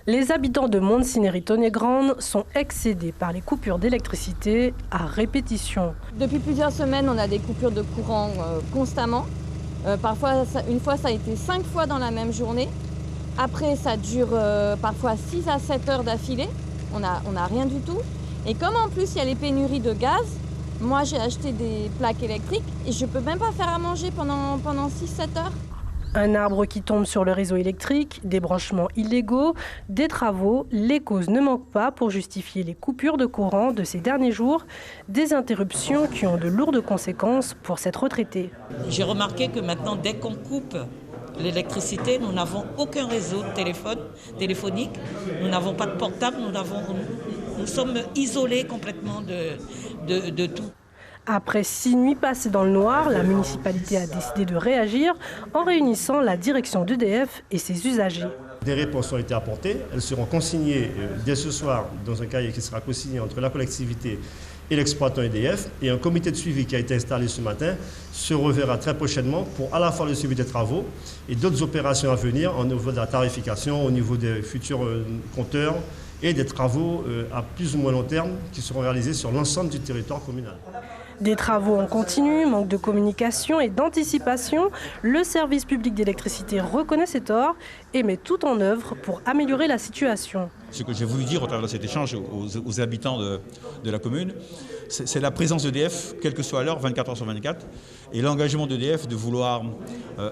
Les habitants de Montsinéry-Tonnegrande sont excédés par les coupures d'électricité à répétition. Depuis plusieurs semaines, on a des coupures de courant constamment. Parfois, une fois, ça a été 5 fois dans la même journée. Après, ça dure parfois 6 à 7 heures d'affilée. On n'a rien du tout. Et comme en plus, il y a les pénuries de gaz, moi, j'ai acheté des plaques électriques et je ne peux même pas faire à manger pendant 6-7 heures. Un arbre qui tombe sur le réseau électrique, des branchements illégaux, des travaux, les causes ne manquent pas pour justifier les coupures de courant de ces derniers jours, des interruptions qui ont de lourdes conséquences pour cette retraitée. J'ai remarqué que maintenant, dès qu'on coupe l'électricité, nous n'avons aucun réseau téléphonique, nous n'avons pas de portable, nous sommes isolés complètement de tout. Après 6 nuits passées dans le noir, la municipalité a décidé de réagir en réunissant la direction d'EDF et ses usagers. Des réponses ont été apportées. Elles seront consignées dès ce soir dans un cahier qui sera consigné entre la collectivité et l'exploitant EDF. Et un comité de suivi qui a été installé ce matin se reverra très prochainement pour à la fois le suivi des travaux et d'autres opérations à venir au niveau de la tarification, au niveau des futurs compteurs et des travaux à plus ou moins long terme qui seront réalisés sur l'ensemble du territoire communal. Des travaux en continu, manque de communication et d'anticipation, le service public d'électricité reconnaît ses torts et met tout en œuvre pour améliorer la situation. Ce que j'ai voulu dire au travers de cet échange aux habitants de la commune, c'est la présence d'EDF, quelle que soit l'heure, 24 heures sur 24, et l'engagement d'EDF de vouloir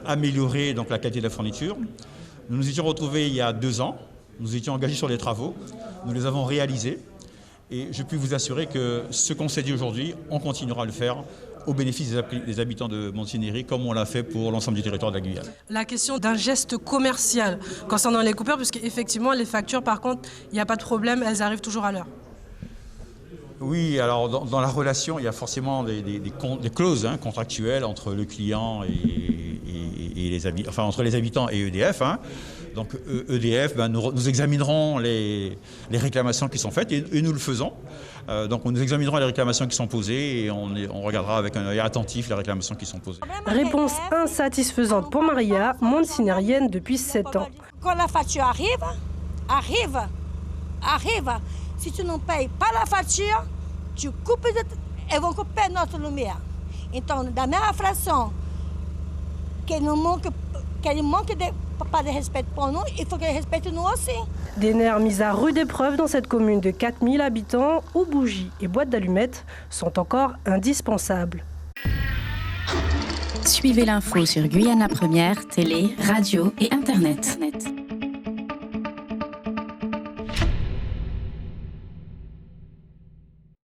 améliorer donc, la qualité de la fourniture. Nous nous étions retrouvés il y a 2 ans, nous étions engagés sur les travaux, nous les avons réalisés. Et je puis vous assurer que ce qu'on s'est dit aujourd'hui, on continuera à le faire au bénéfice des habitants de Montsinéry, comme on l'a fait pour l'ensemble du territoire de la Guyane. La question d'un geste commercial concernant les coupures, parce qu'effectivement, les factures, par contre, il n'y a pas de problème, elles arrivent toujours à l'heure. Oui, alors dans la relation, il y a forcément des clauses contractuelles entre le client et les habitants, enfin entre les habitants et EDF. Donc EDF, nous examinerons les réclamations qui sont faites et nous le faisons. Donc nous examinerons les réclamations qui sont posées et on regardera avec un œil attentif les réclamations qui sont posées. Réponse insatisfaisante pour Maria, montsinéryenne depuis 7 ans. Quand la facture arrive, si tu ne payes pas la facture, tu coupes, elles vont couper notre lumière. Donc, de la même façon qu'elle manque pas de respect pour nous, il faut qu'elle respecte nous aussi. Des nerfs mis à rude épreuve dans cette commune de 4000 habitants où bougies et boîtes d'allumettes sont encore indispensables. Suivez l'info sur Guyane la Première, télé, radio et internet.